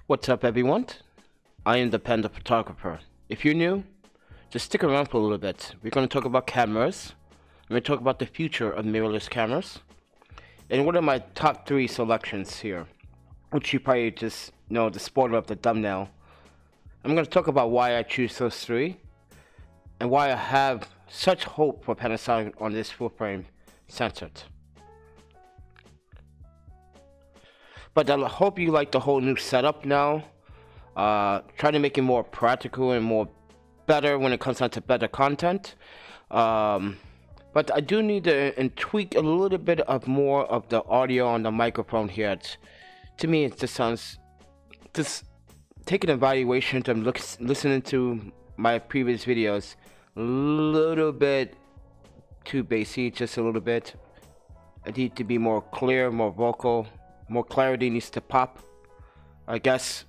What's up, everyone? I am the Panda Photographer. If you're new, just stick around for a little bit. We're going to talk about cameras. We're going to talk about the future of mirrorless cameras. And what are my top 3 selections here, which you probably just know the spoiler of the thumbnail. I'm going to talk about why I choose those 3 and why I have such hope for Panasonic on this full frame sensor. But I hope you like the whole new setup now. Try to make it more practical and more better when it comes down to better content. But I do need to tweak a little bit of more of the audio on the microphone here. To me, it just sounds, just take an evaluation to listening to my previous videos, a little bit too bassy, just a little bit. I need to be more clear, more vocal, more clarity needs to pop, I guess.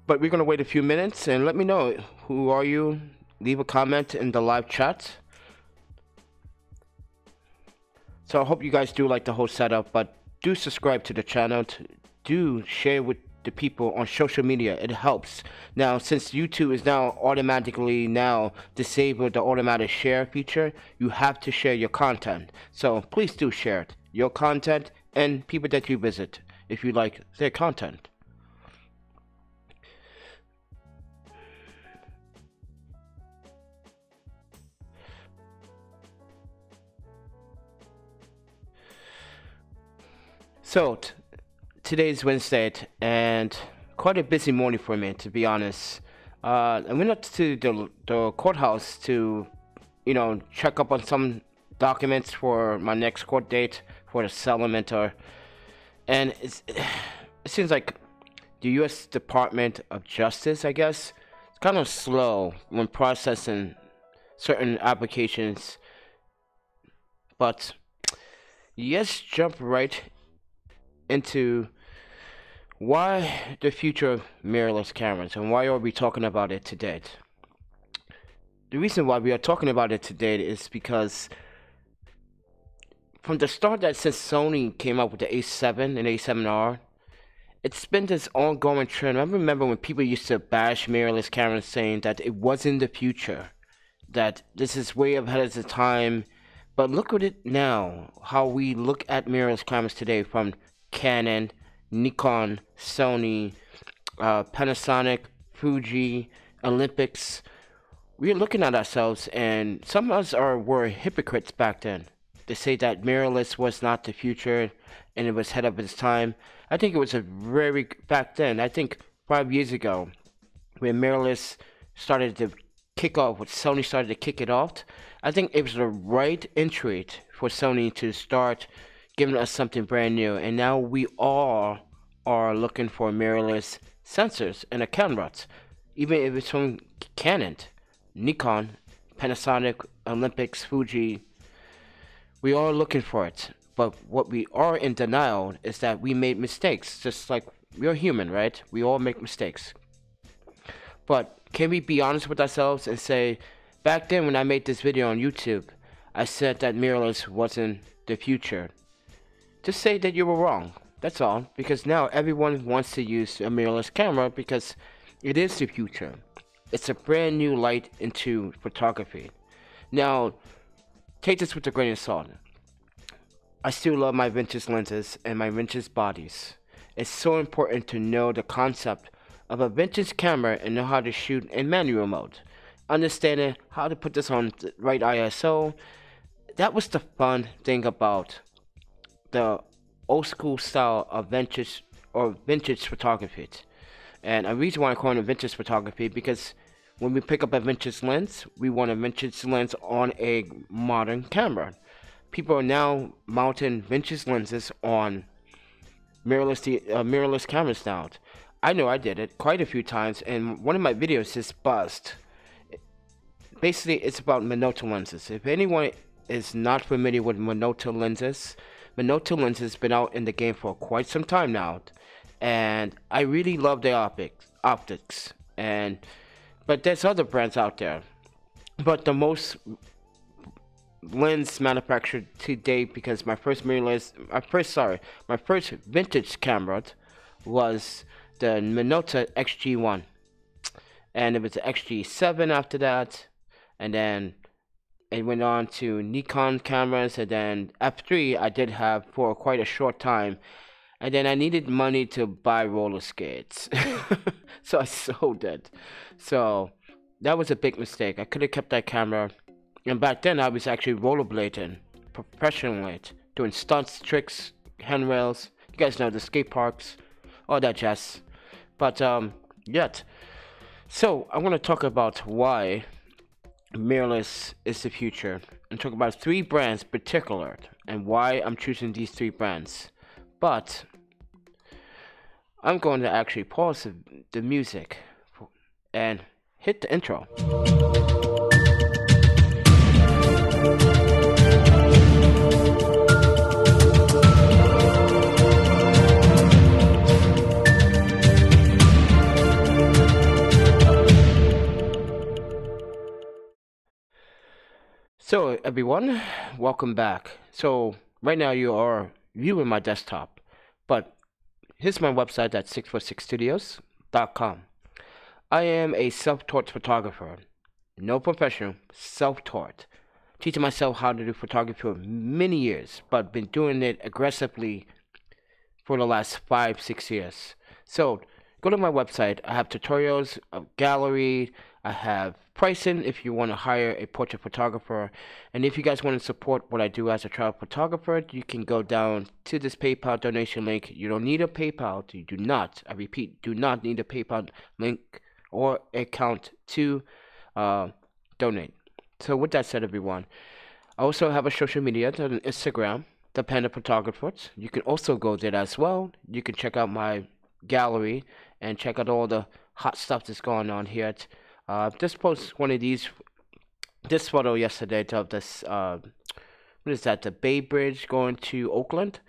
But we're gonna wait a few minutes and let me know who are you. Leave a comment in the live chat. So I hope you guys do like the whole setup, but do subscribe to the channel. Do share with the people on social media. It helps. Now, since YouTube is now automatically disabled the automatic share feature, you have to share your content. So please do share it, your content, and people that you visit if you like their content. So, today's Wednesday, and quite a busy morning for me, to be honest. I went up to the courthouse to, check up on some documents for my next court date for the settlement. And it seems like the U.S. Department of Justice, I guess, it's kind of slow when processing certain applications. But let's jump right into why the future of mirrorless cameras and why are we talking about it today. The reason why we are talking about it today is because from the start that since Sony came up with the A7 and A7R, it's been this ongoing trend. I remember when people used to bash mirrorless cameras saying that it wasn't the future, that this is way ahead of the time. But look at it now, how we look at mirrorless cameras today, from Canon, Nikon, Sony, Panasonic, Fuji, Olympics. We're looking at ourselves, and some of us were hypocrites back then. They say that mirrorless was not the future and it was ahead of its time. I think it was back then, I think 5 years ago, when mirrorless started to kick off, when Sony started to kick it off, I think it was the right entry for Sony to start giving us something brand new. And now we all are looking for mirrorless sensors and a cameras, even if it's from Canon, Nikon, Panasonic, Olympics, Fuji. We are looking for it. But what we are in denial is that we made mistakes. Just like we're human, right? We all make mistakes. But can we be honest with ourselves and say, back then when I made this video on YouTube, I said that mirrorless wasn't the future. Just say that you were wrong. That's all. Because now everyone wants to use a mirrorless camera because it is the future. It's a brand new light into photography. Now, take this with a grain of salt. I still love my vintage lenses and my vintage bodies. It's so important to know the concept of a vintage camera and know how to shoot in manual mode. Understanding how to put this on the right ISO. That was the fun thing about the old school style of vintage photography. And a reason why I call it vintage photography, because when we pick up a vintage lens, we want a vintage lens on a modern camera. People are now mounting vintage lenses on mirrorless cameras now. I know I did it quite a few times, and one of my videos is buzzed. Basically, it's about Minolta lenses. If anyone is not familiar with Minolta lenses been out in the game for quite some time now, and I really love the optics. But there's other brands out there. But the most lens manufactured to date, because my first mirrorless, my first vintage camera was the Minolta XG1, and it was the XG7 after that, and then it went on to Nikon cameras, and then F3 I did have for quite a short time, and then I needed money to buy roller skates, so I sold it. So that was a big mistake. I could have kept that camera, and back then I was actually rollerblading professionally, doing stunts, tricks, handrails. You guys know the skate parks, all that jazz. But yet, so I want to talk about why mirrorless is the future, and talk about 3 brands in particular and why I'm choosing these 3 brands. But I'm going to actually pause the music and hit the intro. So everyone, welcome back. So right now you are viewing my desktop, but here's my website at 646studios.com. I am a self-taught photographer, no professional, self-taught, teaching myself how to do photography for many years, but been doing it aggressively for the last 5-6 years. So go to my website. I have tutorials, a gallery, I have pricing if you want to hire a portrait photographer, and if you guys want to support what I do as a travel photographer, you can go down to this PayPal donation link. You don't need a PayPal. You do not, I repeat, do not need a PayPal link or account to donate. So with that said, everyone, I also have a social media on Instagram, The Panda Photographers. You can also go there as well. You can check out my gallery and check out all the hot stuff that's going on here. Just post one of this photo yesterday of this, what is that, the Bay Bridge going to Oakland,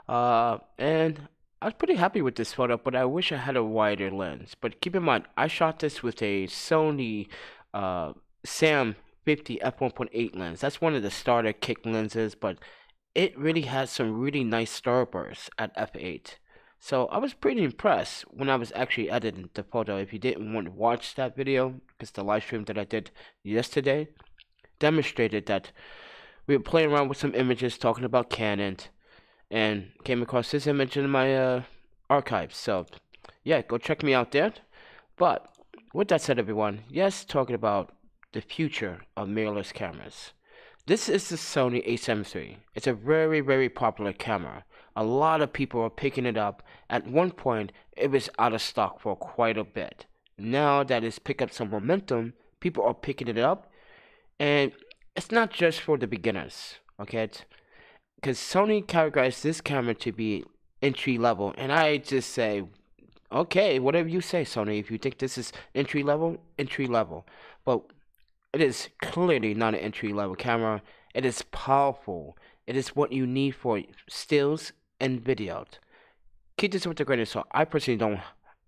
and I was pretty happy with this photo, but I wish I had a wider lens. But keep in mind, I shot this with a Sony SAM 50 f1.8 lens. That's one of the starter kick lenses, but it really has some really nice starbursts at f8. So I was pretty impressed when I was actually editing the photo. If you didn't want to watch that video, because the live stream that I did yesterday demonstrated that we were playing around with some images, talking about Canon, and came across this image in my archives. So yeah, go check me out there. But with that said, everyone, yes, talking about the future of mirrorless cameras. This is the Sony a7 III. It's a very, very popular camera. A lot of people are picking it up. At one point, it was out of stock for quite a bit. Now that it's picked up some momentum, people are picking it up. And it's not just for the beginners, okay? Because Sony categorized this camera to be entry level. And I just say, okay, whatever you say, Sony. If you think this is entry level, entry level. But it is clearly not an entry level camera. It is powerful. It is what you need for stills and video. Keep this with a grain of salt. I personally don't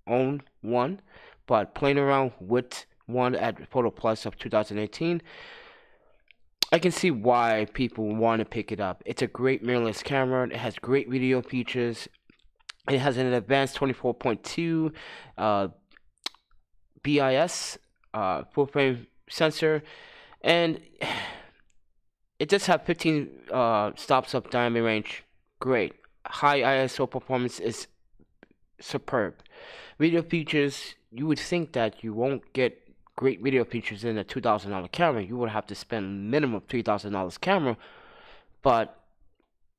own one, but playing around with one at Photo Plus of 2018, I can see why people want to pick it up. It's a great mirrorless camera. It has great video features. It has an advanced 24.2 BIS full frame sensor, and it does have 15 stops of diamond range. Great. High ISO performance is superb. Video features, you would think that you won't get great video features in a $2,000 camera. You would have to spend minimum $3,000 camera, but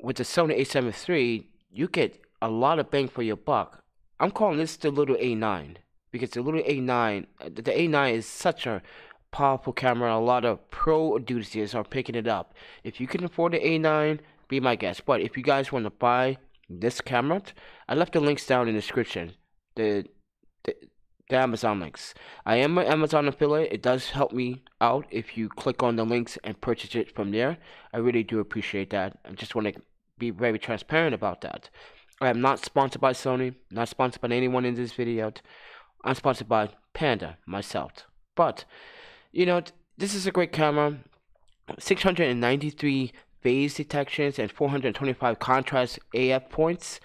with the Sony a7 III, you get a lot of bang for your buck. I'm calling this the little A9, because the little A9, the A9 is such a powerful camera. A lot of pro enthusiasts are picking it up. If you can afford the A9, be my guest. But if you guys want to buy this camera, I left the links down in the description. The Amazon links. I am an Amazon affiliate. It does help me out if you click on the links and purchase it from there. I really do appreciate that. I just want to be very transparent about that. I am not sponsored by Sony, not sponsored by anyone in this video. I'm sponsored by Panda myself. But, you know, this is a great camera. 693 phase detections, and 425 contrast AF points.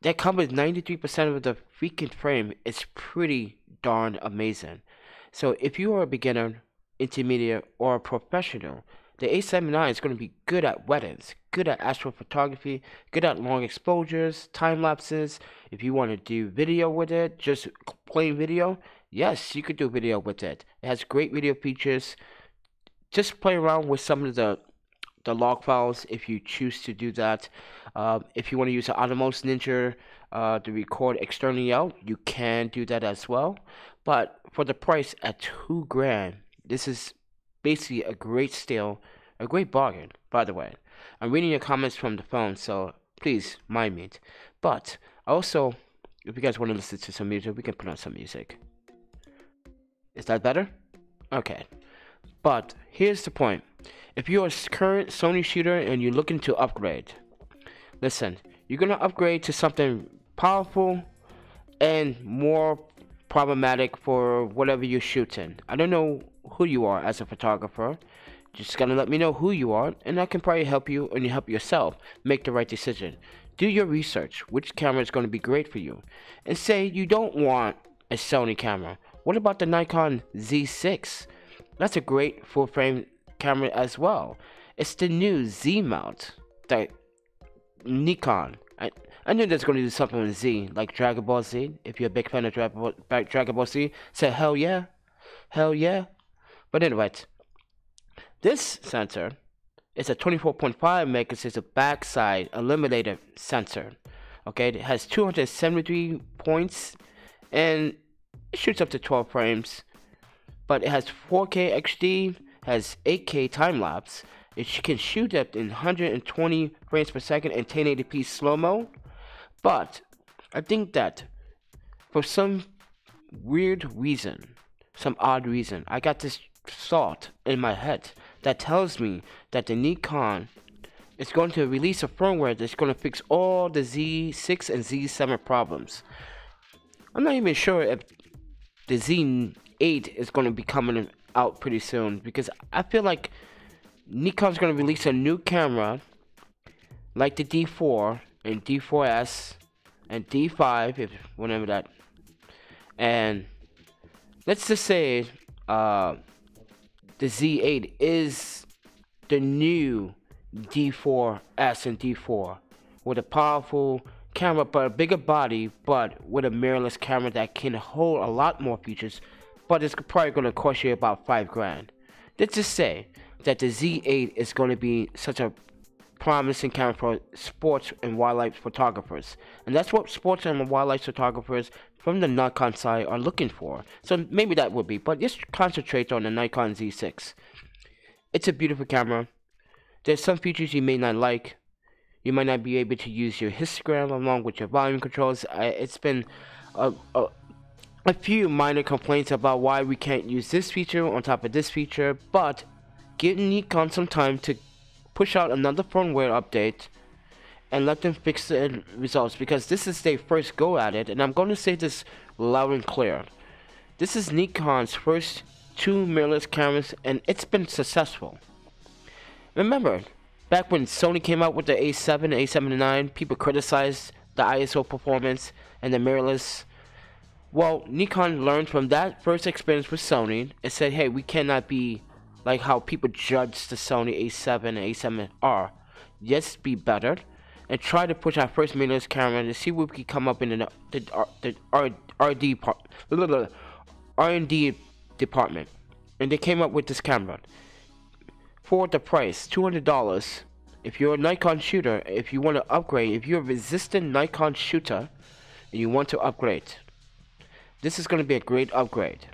That covers 93% of the freaking frame. It's pretty darn amazing. So if you are a beginner, intermediate, or a professional, the A7 is going to be good at weddings, good at astrophotography, good at long exposures, time lapses. If you want to do video with it, just plain video, yes, you could do video with it. It has great video features. Just play around with some of the log files if you choose to do that. If you want to use the Atomos Ninja to record externally out, you can do that as well. But for the price at $2,000, this is basically a great steal, a great bargain, by the way. I'm reading your comments from the phone, so please mind me. But also, if you guys want to listen to some music, we can put on some music. Is that better? Okay. But here's the point. If you're a current Sony shooter and you're looking to upgrade, listen, you're going to upgrade to something powerful and more problematic for whatever you're shooting. I don't know who you are as a photographer. Just gotta let me know who you are, and I can probably help you and you help yourself make the right decision. Do your research, which camera is going to be great for you. And say you don't want a Sony camera. What about the Nikon Z6? That's a great full frame camera as well. It's the new Z mount that Nikon. I knew there's going to do something with Z, like Dragon Ball Z. If you're a big fan of Dragon Ball Z, say hell yeah, hell yeah. But anyways, this sensor is a 24.5 megapixel backside illuminated sensor. Okay, it has 273 points and it shoots up to 12 frames. But it has 4K HD, has 8K time lapse. It can shoot up in 120 frames per second in 1080p slow mo. But I think that for some weird reason, some odd reason, I got this thought in my head that tells me that the Nikon is going to release a firmware that's going to fix all the Z6 and Z7 problems. I'm not even sure if the Z8 is going to be coming out pretty soon, because I feel like Nikon's going to release a new camera like the D4 and D4S and D5, if whenever that, and let's just say the Z8 is the new D4S and D4 with a powerful camera but a bigger body, but with a mirrorless camera that can hold a lot more features, but it's probably going to cost you about $5,000. Let's just say that the Z8 is going to be such a promising camera for sports and wildlife photographers, and that's what sports and wildlife photographers from the Nikon side are looking for. So maybe that would be, but just concentrate on the Nikon Z6. It's a beautiful camera. There's some features you may not like. You might not be able to use your histogram along with your volume controls. It's been a few minor complaints about why we can't use this feature on top of this feature, but give Nikon some time to push out another firmware update and let them fix the results, because this is their first go at it, and I'm going to say this loud and clear. This is Nikon's first 2 mirrorless cameras, and it's been successful. Remember, back when Sony came out with the A7 and A7 IV, people criticized the ISO performance and the mirrorless. Well, Nikon learned from that first experience with Sony and said, hey, we cannot be like how people judge the Sony A7 and A7R. Let's be better and try to push our first mirrorless camera to see what we can come up in the R&D department. And they came up with this camera for the price, $200. If you're a Nikon shooter, if you want to upgrade, if you're a resistant Nikon shooter and you want to upgrade, this is going to be a great upgrade,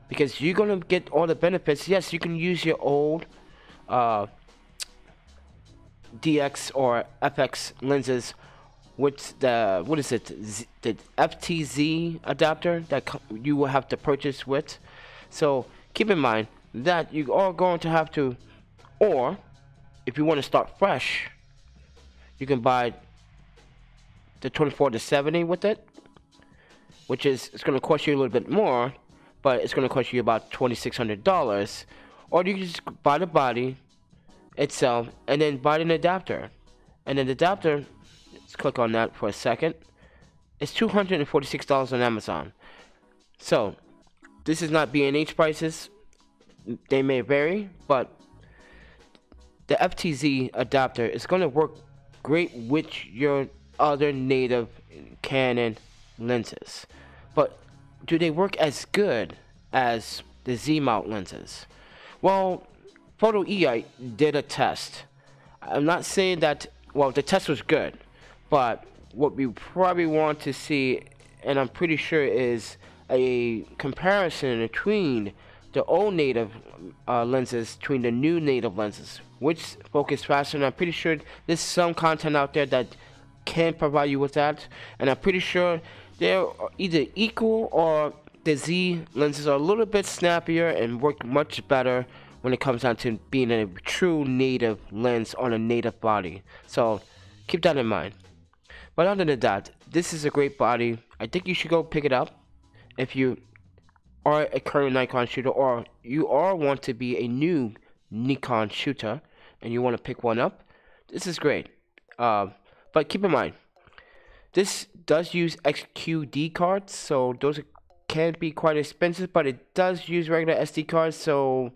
because you're going to get all the benefits. Yes, you can use your old DX or FX lenses with the, what is it, the FTZ adapter that you will have to purchase with. So keep in mind that you are going to have to, or if you want to start fresh, you can buy the 24-70 with it, which is, it's going to cost you a little bit more, but it's going to cost you about $2,600. or you can just buy the body itself and then buy an adapter. And then the adapter, let's click on that for a second. It's $246 on Amazon. So this is not B&H prices. They may vary, but the FTZ adapter is going to work great with your other native Canon lenses. But do they work as good as the Z-mount lenses? Well, Photo EI did a test. I'm not saying that, well, the test was good, but what we probably want to see, and I'm pretty sure, is a comparison between the old native lenses between the new native lenses, which focus faster. And I'm pretty sure there's some content out there that can provide you with that, and I'm pretty sure they're either equal or the Z lenses are a little bit snappier and work much better when it comes down to being a true native lens on a native body. So keep that in mind. But other than that, this is a great body. I think you should go pick it up if you are a current Nikon shooter, or you want to be a new Nikon shooter and you want to pick one up. This is great. But keep in mind, this does use XQD cards, so those can be quite expensive, but it does use regular SD cards. So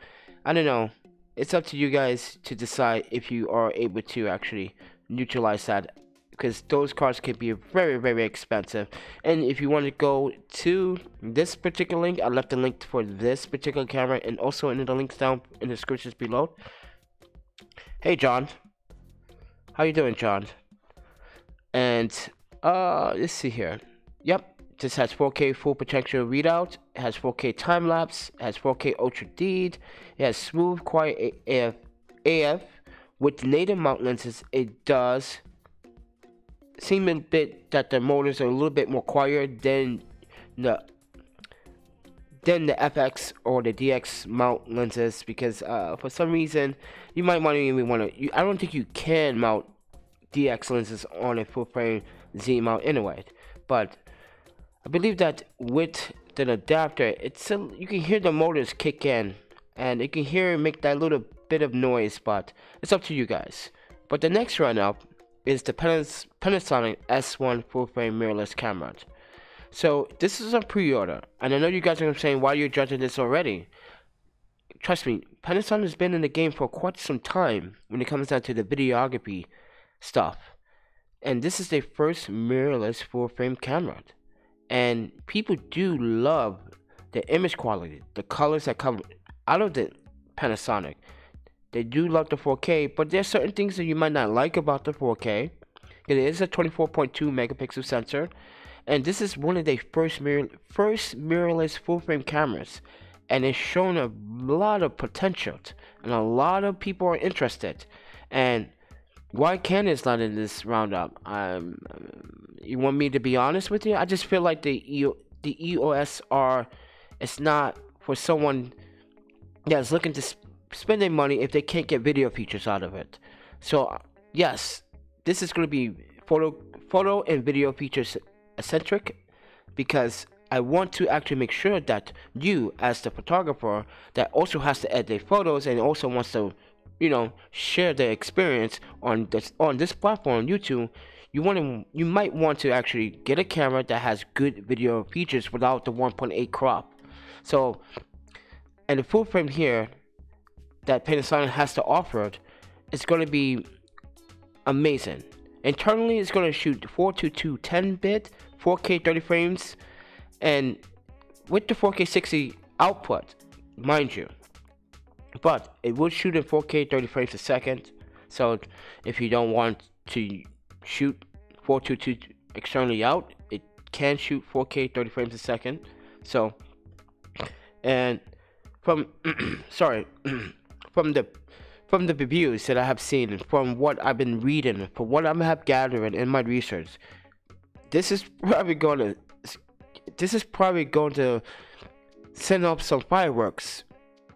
I don't know, it's up to you guys to decide if you are able to actually neutralize that, because those cards can be very, very expensive. And if you want to go to this particular link, I left the link for this particular camera and also in the links down in the descriptions below. Hey John, how you doing, John? And let's see here. Yep, this has 4K full potential readout. It has 4K time lapse. It has 4K ultra deed. It has smooth quiet AF. With native mount lenses, it does seem a bit that the motors are a little bit more quiet than the FX or the DX mount lenses, because for some reason you might want to I don't think you can mount DX lenses on a full frame Z mount anyway, but I believe that with the adapter, you can hear the motors kick in and you can hear it make that little bit of noise, but it's up to you guys. But the next run up is the Panasonic S1 full frame mirrorless camera. So this is a pre-order, and I know you guys are saying, why are you judging this already? Trust me, Panasonic has been in the game for quite some time when it comes down to the videography stuff, and this is their first mirrorless full frame camera, and people do love the image quality, the colors that come out of the Panasonic. They do love the 4K, but there's certain things that you might not like about the 4K. It is a 24.2 megapixel sensor, and this is one of their first mirrorless full frame cameras, and it's shown a lot of potential, and a lot of people are interested. And why Canon's not in this roundup? You want me to be honest with you? I just feel like the EOS R is not for someone that's looking to spend their money if they can't get video features out of it. So yes, this is going to be photo and video features eccentric, because I want to actually make sure that you, as the photographer that also has to edit their photos and also wants to, share their experience on this platform, YouTube, you might want to actually get a camera that has good video features without the 1.8 crop. So, and the full frame here that Panasonic has to offer, it's going to be amazing. Internally, it's going to shoot 422 10-bit, 4K 30 frames, and with the 4K 60 output, mind you. But it will shoot in 4K 30 frames a second. So if you don't want to shoot 422 externally out, it can shoot 4K 30 frames a second. So, and from from the reviews that I have seen, from what I've been reading, from what I have gathered in my research, this is probably going to send up some fireworks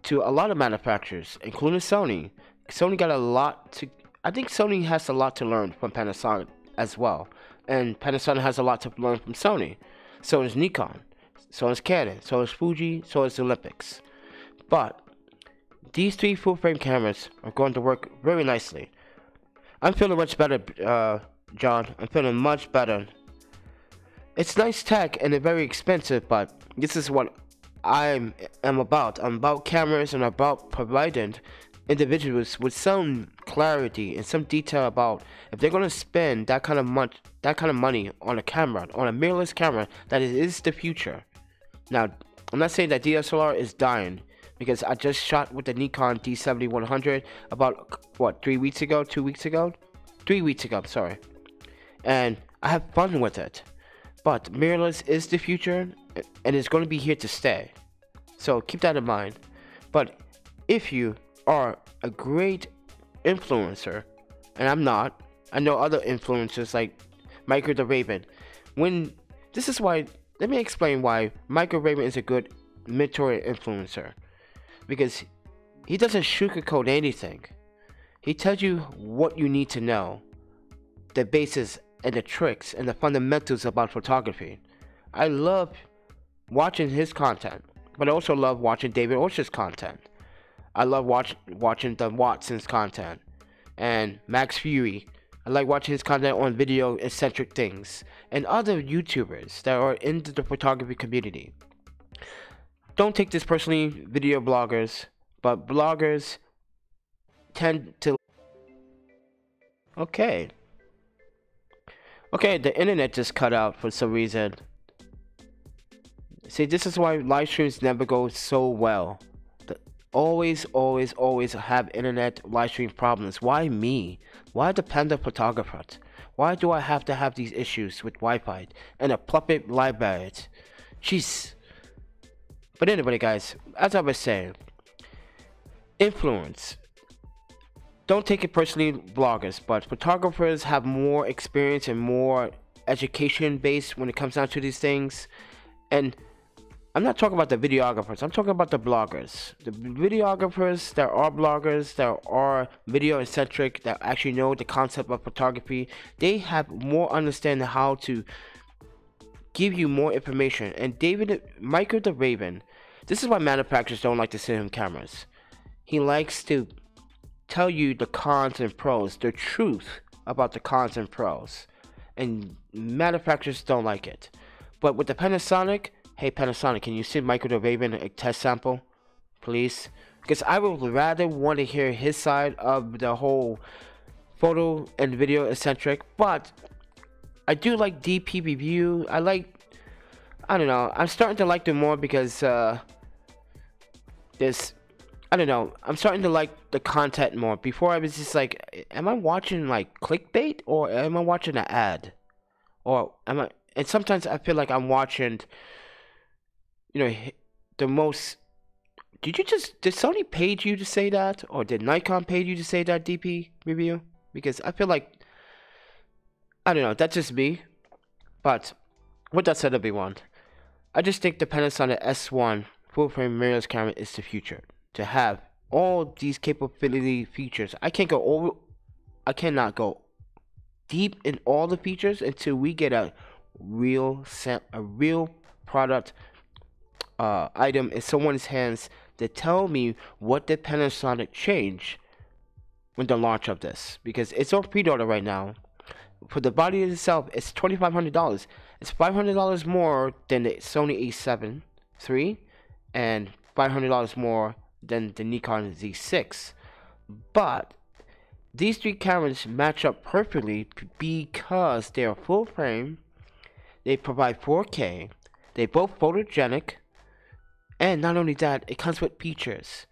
to a lot of manufacturers, including Sony. I think Sony has a lot to learn from Panasonic as well, and Panasonic has a lot to learn from Sony. So is Nikon, so is Canon, so is Fuji, so is Olympics. But these 3 full frame cameras are going to work very nicely. I'm feeling much better, John. I'm feeling much better. It's nice tech and it's very expensive, but this is what I am about. I'm about cameras and about providing individuals with some clarity and some detail about if they're going to spend that kind of money on a camera, on a mirrorless camera, that it is the future. Now, I'm not saying that DSLR is dying, because I just shot with the Nikon D70-100 about, what, 3 weeks ago, 2 weeks ago? 3 weeks ago, sorry. And I have fun with it. But mirrorless is the future, and it's going to be here to stay. So keep that in mind. But if you are a great influencer, and I'm not, I know other influencers like Michael the Raven. This is why, let me explain why Michael Raven is a good mentor and influencer. Because he doesn't sugarcoat anything. He tells you what you need to know, the basis and the tricks and the fundamentals about photography. I love watching his content, but I also love watching David Osh's content. I love watching the Watson's content and Max Fury. I like watching his content on video eccentric things and other YouTubers that are into the photography community. Don't take this personally, video bloggers, but bloggers tend to... Okay, the internet just cut out for some reason. See, this is why live streams never go so well. Always have internet live stream problems. Why me? Why the panda photographer? Why do I have to have these issues with Wi-Fi and a puppet library? Jeez. But anyway, guys, as I was saying, influence. Don't take it personally, bloggers, but photographers have more experience and more education based when it comes down to these things. And I'm not talking about the videographers, I'm talking about the bloggers. The videographers that are bloggers, that are video eccentric, that actually know the concept of photography, they have more understanding how to give you more information. And Michael the Raven, this is why manufacturers don't like to send him cameras. He likes to tell you the cons and pros, the truth about the cons and pros, and manufacturers don't like it. But with the Panasonic, hey Panasonic, can you send Michael the Raven a test sample, please? Because I would rather want to hear his side of the whole photo and video eccentric. But I do like DP review. I don't know, I'm starting to like them more because I'm starting to like the content more. Before I was just like, am I watching like clickbait or am I watching an ad? Or and sometimes I feel like I'm watching, the most. Did Sony pay you to say that? Or did Nikon pay you to say that, DP review? Because I feel like, I don't know, that's just me. But with that said, everyone, I just think the Panasonic S1 full frame mirrorless camera is the future. To have all these capability features, I cannot go deep in all the features until we get a real product item in someone's hands to tell me what did Panasonic change with the launch of this, because it's on pre-order right now. For the body itself, it's $2,500. It's $500 more than the Sony A7 III and $500 more than the Nikon Z6. But these 3 cameras match up perfectly because they are full frame, they provide 4K, they both photogenic, and not only that, it comes with features.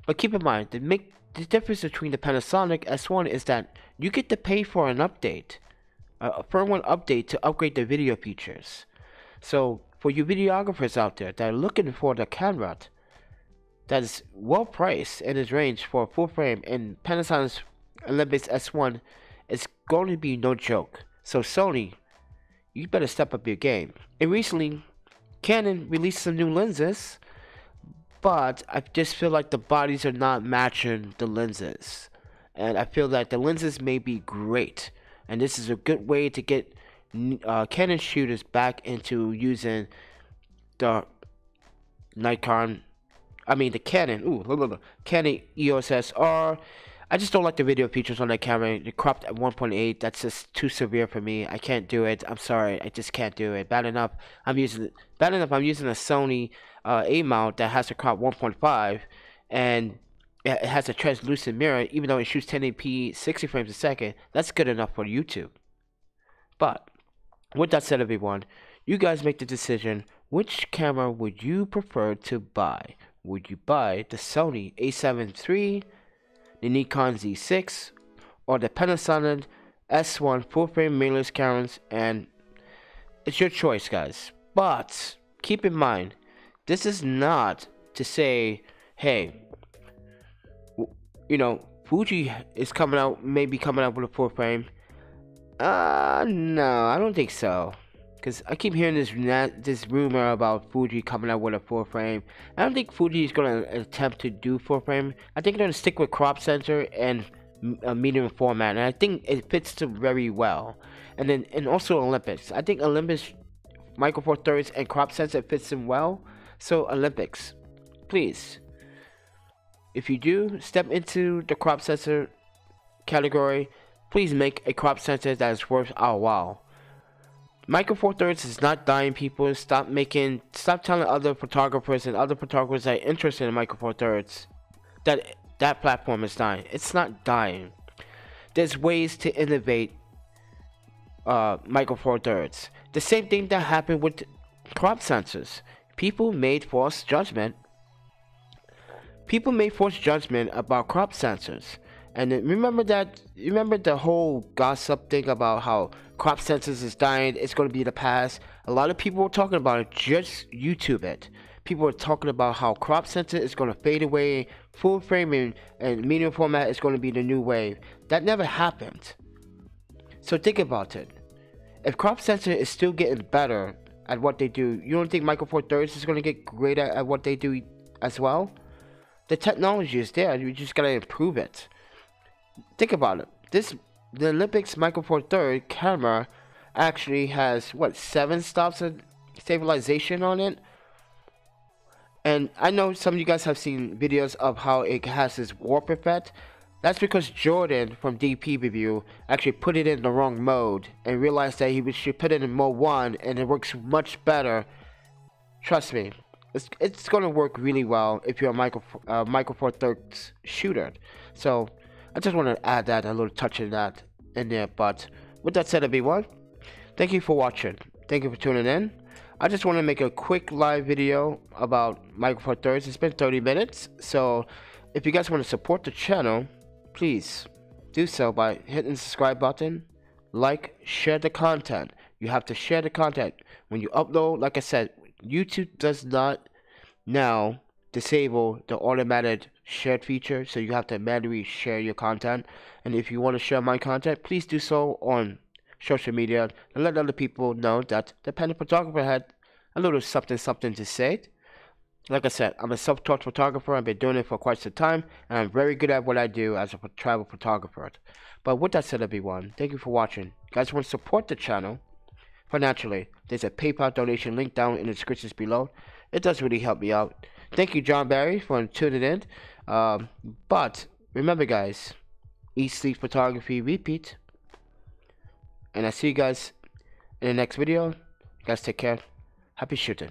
But keep in mind, the difference between the Panasonic S1 is that you get to pay for an update, a firmware update to upgrade the video features. So for you videographers out there that are looking for the camera that is well priced and is ranged for a full frame, and Panasonic's Olympus S1 is going to be no joke. So Sony, you better step up your game. And recently, Canon released some new lenses, but I just feel like the bodies are not matching the lenses. And I feel that the lenses may be great, and this is a good way to get Canon shooters back into using the Nikon I mean the Canon. Ooh, look. Canon EOS SR. I just don't like the video features on that camera. The cropped at 1.8. That's just too severe for me. I can't do it. I'm sorry. I just can't do it. Bad enough. I'm using a Sony A mount that has a crop 1.5, and it has a translucent mirror. Even though it shoots 1080p, 60 frames a second, that's good enough for YouTube. But with that said, everyone, you guys make the decision. Which camera would you prefer to buy? Would you buy the Sony A7 III, the Nikon Z6, or the Panasonic S1 full-frame mirrorless cameras? And it's your choice, guys. But keep in mind, this is not to say, hey, you know, Fuji is maybe coming out with a full frame. No, I don't think so. Because I keep hearing this rumor about Fuji coming out with a full frame. I don't think Fuji is going to attempt to do full frame. I think they're going to stick with crop sensor and a medium format. And I think it fits them very well. And also Olympus. I think Olympus Micro Four Thirds and crop sensor fits them well. So Olympics, please, if you do step into the crop sensor category, please make a crop sensor that is worth our while. Micro Four Thirds is not dying, people. Stop telling other photographers and other photographers that are interested in Micro Four Thirds that platform is dying. It's not dying. There's ways to innovate Micro Four Thirds. The same thing that happened with crop sensors. People made false judgment about crop sensors. And remember the whole gossip thing about how crop sensors is dying, it's going to be the past. A lot of people were talking about it. Just YouTube it. People were talking about how crop sensor is going to fade away, full frame and medium format is going to be the new wave. That never happened. So think about it. If crop sensor is still getting better at what they do, you don't think Micro Four Thirds is going to get greater at what they do as well? The technology is there. You just got to improve it. Think about it. The Olympics Micro Four Thirds camera actually has 7 stops of stabilization on it. And I know some of you guys have seen videos of how it has this warp effect. That's because Jordan from DP Review actually put it in the wrong mode and realized that he should put it in mode 1 and it works much better. Trust me, it's going to work really well if you're a Micro Four Thirds shooter. So I just want to add that, a little touch of that in there. But with that said, everyone, thank you for watching. Thank you for tuning in. I just want to make a quick live video about Micro Four Thirds. It's been 30 minutes. So if you guys want to support the channel, please do so by hitting the subscribe button, like, share the content. You have to share the content. When you upload, like I said, YouTube does not now disable the automatic shared feature, so you have to manually share your content. And if you want to share my content, please do so on social media and let other people know that the Panda photographer had a little something to say. Like I said, I'm a self-taught photographer. I've been doing it for quite some time, and I'm very good at what I do as a travel photographer. But with that said, everyone, thank you for watching. You guys want to support the channel financially, there's a PayPal donation link down in the descriptions below. It does really help me out. Thank you, John Barry, for tuning in. But remember, guys, eat, sleep, photography, repeat. And I see you guys in the next video. You guys take care. Happy shooting.